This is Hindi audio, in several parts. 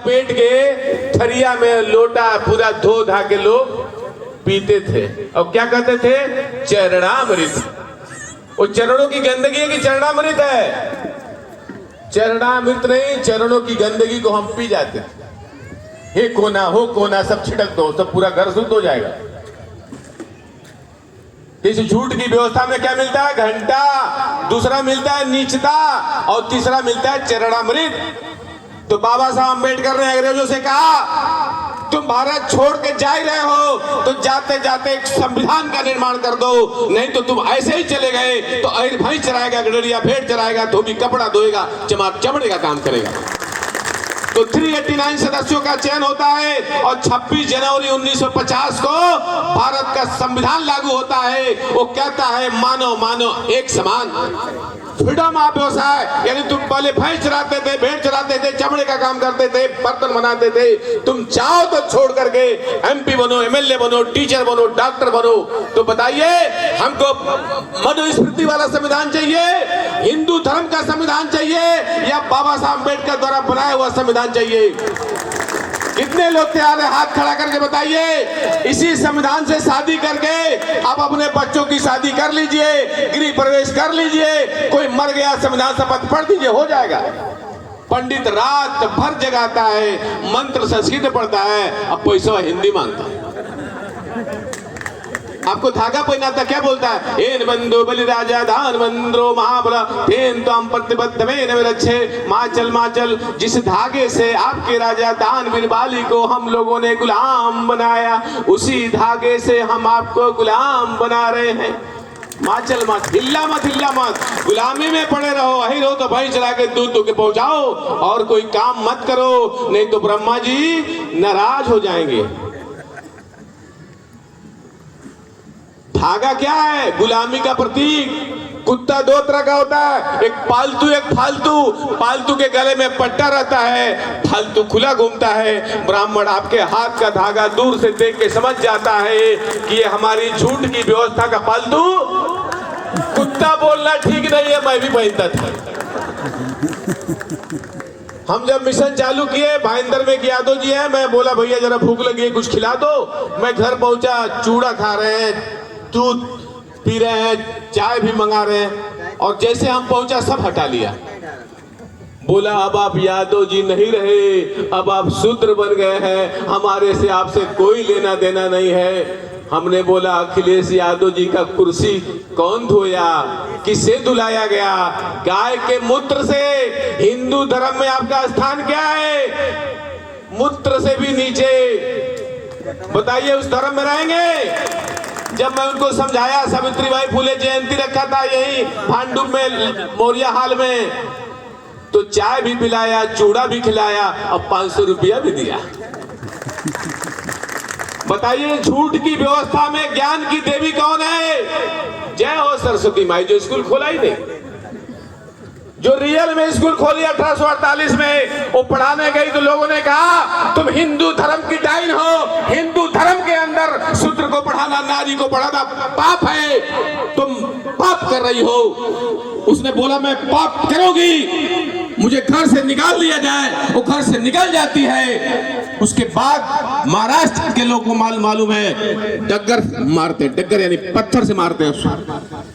पेट के थरिया में लोटा पूरा धो धा के लोग पीते थे और क्या कहते थे? चरणामृत। वो चरणों की गंदगी है कि चरणामृत है? चरणामृत नहीं, चरणों की गंदगी को हम पी जाते थे। हे कोना हो कोना सब छिड़क दो, सब पूरा घर शुद्ध हो जाएगा। इस झूठ की व्यवस्था में क्या मिलता है? घंटा, दूसरा मिलता है नीचता और तीसरा मिलता है चरणामृत। तो बाबा साहब अम्बेडकर ने अंग्रेजों से कहा तुम भारत छोड़ के जा ही रहे हो तो जाते जाते एक संविधान का निर्माण कर दो, नहीं तो तुम ऐसे ही चले गए तो भैंस चराएगा, गडरिया भेड़ चराएगा, धोबी कपड़ा धोएगा, चमार चमड़े का काम करेगा। तो 389 सदस्यों का चयन होता है और 26 जनवरी 1950 को भारत का संविधान लागू होता है। वो कहता है मानव मानव एक समान, फ्रीडम ऑफ व्यवसाय। यानी तुम पहले भैंस चराते थे, भेड़ चराते थे, चमड़े का काम करते थे, बर्तन बनाते थे, तुम चाहो तो छोड़ करके MP बनो, MLA बनो, टीचर बनो, डॉक्टर बनो। तो बताइए हमको मनुस्मृति वाला संविधान चाहिए, हिंदू धर्म का संविधान चाहिए या बाबा साहब अम्बेडकर द्वारा बनाया हुआ संविधान चाहिए? कितने लोग तैयार है? हाथ खड़ा करके बताइए। इसी संविधान से शादी करके आप अपने बच्चों की शादी कर लीजिए, गृह प्रवेश कर लीजिए, कोई मर गया संविधान शपथ पढ़ दीजिए, हो जाएगा। पंडित रात भर जगाता है, मंत्र संस्कृत पढ़ता है, अब पैसा हिंदी मांगता है। आपको धागा पहनाता क्या बोलता है? एन बंधु बलि राजा दान मंद्रो महाबला तेन तो हम प्रतिबद्ध में न रक्षे। माचल माचल, जिस धागे से आपके राजा दान बिन बाली को हम लोगों ने गुलाम बनाया, उसी धागे से हम आपको गुलाम बना रहे हैं। माचल मत, हिल्ला मत, हिल्ला मत, गुलामी में पड़े रहो। अहिर हो तो भाई चला के दूध के पहुंचाओ और कोई काम मत करो, नहीं तो ब्रह्मा जी नाराज हो जाएंगे। धागा क्या है? गुलामी का प्रतीक। कुत्ता दो तरह का होता है, एक पालतू एक फालतू। पालतू के गले में पट्टा रहता है, फालतू खुला घूमता है। ब्राह्मण आपके हाथ का धागा दूर से देख के समझ जाता है कि ये हमारी झूठ की व्यवस्था का फालतू। कुत्ता बोलना ठीक नहीं है, मैं भी पहनता था। हम जब मिशन चालू किए, भाईंदर में यादव जी है, मैं बोला भैया जरा भूख लगी है कुछ खिला दो। मैं घर पहुंचा, चूड़ा खा रहे हैं, दूध पी रहे हैं, चाय भी मंगा रहे हैं, और जैसे हम पहुंचा सब हटा लिया। बोला अब आप यादव जी नहीं रहे, अब आप शूद्र बन गए हैं, हमारे से आपसे कोई लेना देना नहीं है। हमने बोला अखिलेश यादव जी का कुर्सी कौन धोया, किससे धुलाया गया? गाय के मूत्र से। हिंदू धर्म में आपका स्थान क्या है? मूत्र से भी नीचे। बताइए उस धर्म में रहेंगे? जब मैं उनको समझाया, सावित्रीबाई फुले जयंती रखा था यही भांडुप में, मौर्या हाल में, तो चाय भी पिलाया, चूड़ा भी खिलाया और 500 रुपया भी दिया। बताइए झूठ की व्यवस्था में ज्ञान की देवी कौन है? जय हो सरस्वती माई, जो स्कूल खोला ही नहीं, जो रियल में स्कूल खोली 1848 में, वो पढ़ाने गई तो लोगों ने कहा तुम हिंदू धर्म की डाइन हो, हिंदू धर्म के अंदर शूद्र को पढ़ाना, नारी को पढ़ाना पाप है, तुम पाप कर रही हो। उसने बोला मैं पाप करूंगी, मुझे घर से निकाल दिया जाए। वो घर से निकल जाती है। उसके बाद महाराष्ट्र के लोगों को मालूम है, डग्गर मारते, डग्गर यानी पत्थर से मारते हैं।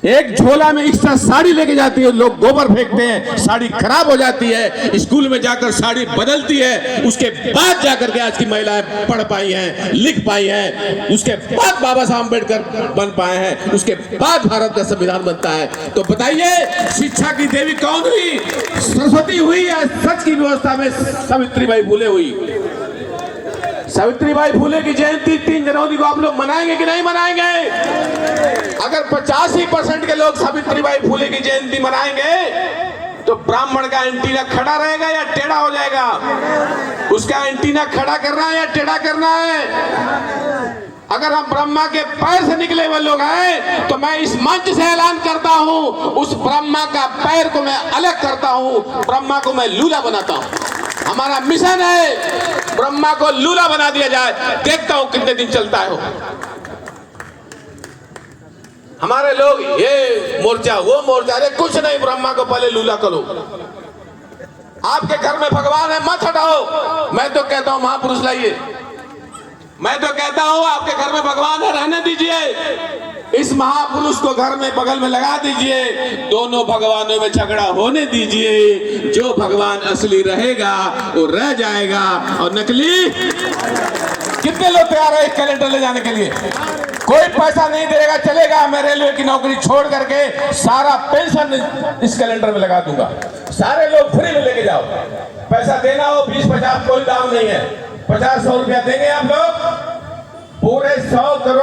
एक झोला में एक्स्ट्रा साड़ी लेके जाती है, लोग गोबर फेंकते हैं, साड़ी खराब हो जाती है, स्कूल में जाकर साड़ी बदलती है, उसके बाद जाकर के आज की महिलाएं पढ़ पाई हैं, लिख पाई हैं, उसके बाद बाबा साहब अम्बेडकर बन पाए हैं, उसके बाद भारत का संविधान बनता है। तो बताइए शिक्षा की देवी कौन हुई? सरस्वती हुई या सच की व्यवस्था में सावित्रीबाई फुले हुई? सावित्रीबाई फुले की जयंती 3 जनवरी को आप लोग मनाएंगे कि नहीं मनाएंगे? अगर 85% के लोग सावित्रीबाई फुले की जयंती मनाएंगे तो ब्राह्मण का एंटीना खड़ा रहेगा या टेढ़ा हो जाएगा? उसका एंटीना खड़ा करना है या टेढ़ा करना है? अगर हम ब्रह्मा के पैर से निकले हुए लोग हैं तो मैं इस मंच से ऐलान करता हूं, उस ब्रह्मा का पैर को मैं अलग करता हूं, ब्रह्मा को मैं लूला बनाता हूं। हमारा मिशन है ब्रह्मा को लूला बना दिया जाए। देखता हूं कितने दिन चलता है। हमारे लोग ये मोर्चा वो मोर्चा, अरे कुछ नहीं, ब्रह्मा को पहले लूला करो। आपके घर में भगवान है, मत हटाओ। मैं तो कहता हूं महापुरुष लाइए। मैं तो कहता हूं आपके घर में भगवान है, रहने दीजिए। इस महापुरुष को घर में बगल में लगा दीजिए, दोनों भगवानों में झगड़ा होने दीजिए। जो भगवान असली रहेगा वो रह जाएगा, और नकली कितने लोग तैयार है एक कैलेंडर ले जाने के लिए? कोई पैसा नहीं देगा, चलेगा। मैं रेलवे की नौकरी छोड़ करके सारा पेंशन इस कैलेंडर में लगा दूंगा। सारे लोग फ्री में लेके जाओ। पैसा देना हो 20-50 कोई दाम नहीं है, 50-100 रुपया देंगे आप लोग। पूरे 100 करोड़